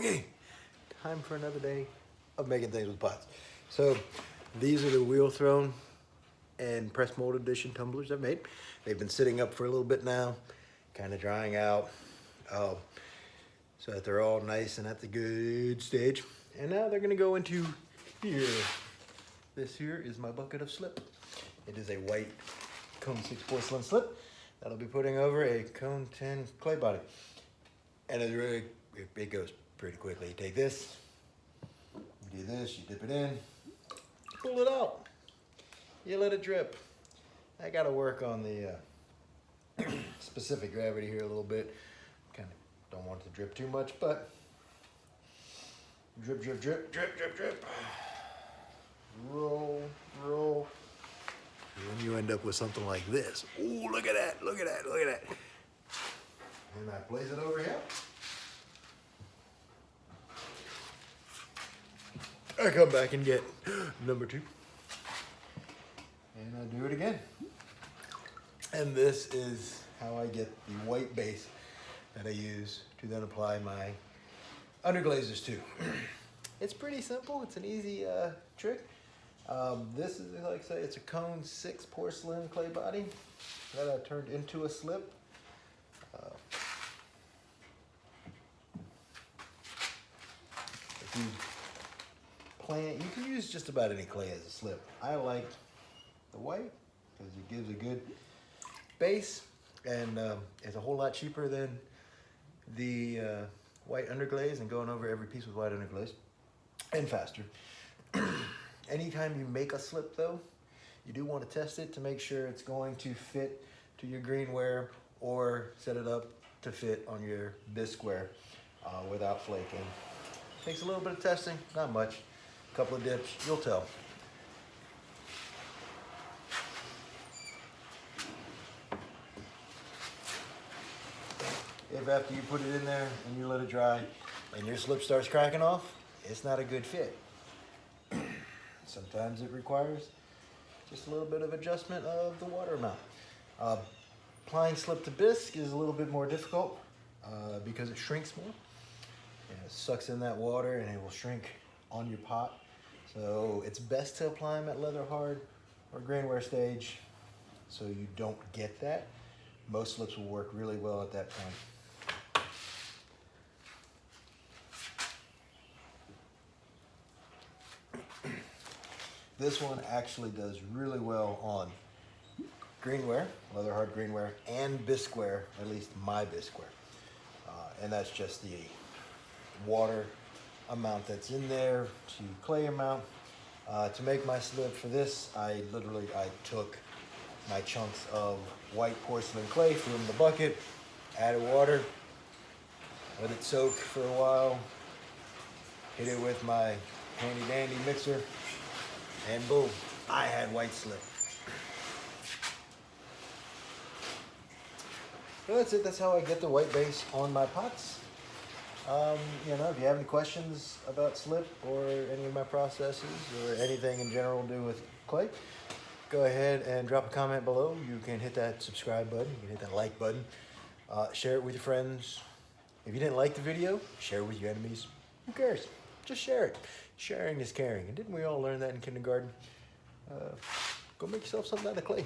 Okay, time for another day of making things with pots. So these are the wheel thrown and press mold edition tumblers I've made. They've been sitting up for a little bit now, kind of drying out, so that they're all nice and at the good stage. And now they're gonna go into here. This here is my bucket of slip. It is a white cone 6 porcelain slip that I'll be putting over a cone 10 clay body. And it goes pretty quickly. You take this, you do this, you dip it in, pull it out, you let it drip. I gotta work on the specific gravity here a little bit. Kind of don't want it to drip too much, but drip, drip, drip, drip, drip, drip. Roll, roll. And then you end up with something like this. Ooh, look at that, look at that, look at that. And I place it over here. I come back and get number 2. And I do it again. And this is how I get the white base that I use to then apply my underglazes to. It's pretty simple. It's an easy trick. This is, like I say, it's a cone 6 porcelain clay body that I turned into a slip. If you you can use just about any clay as a slip. I like the white because it gives a good base, and it's a whole lot cheaper than the white underglaze and going over every piece with white underglaze, and faster. Anytime you make a slip though, you do want to test it to make sure it's going to fit to your greenware, or set it up to fit on your bisqueware without flaking. Takes a little bit of testing, not much. A couple of dips, you'll tell. If after you put it in there and you let it dry and your slip starts cracking off, it's not a good fit. Sometimes it requires just a little bit of adjustment of the water amount. Applying slip to bisque is a little bit more difficult because it shrinks more. And it sucks in that water and it will shrink on your pot. So it's best to apply them at leather hard or grainware stage so you don't get that. Most slips will work really well at that point. This one actually does really well on greenware, leather hard greenware, and bisqueware, at least my bisqueware. And that's just the water amount that's in there to clay amount. To make my slip for this, I took my chunks of white porcelain clay, threw them in the bucket, added water, let it soak for a while, hit it with my handy dandy mixer, and boom, I had white slip. So that's it. That's how I get the white base on my pots. You know, if you have any questions about slip or any of my processes or anything in general to do with clay, go ahead and drop a comment below. You can hit that subscribe button. You can hit that like button. Share it with your friends. If you didn't like the video, share it with your enemies. Who cares? Just share it. Sharing is caring. And didn't we all learn that in kindergarten? Go make yourself something out of clay.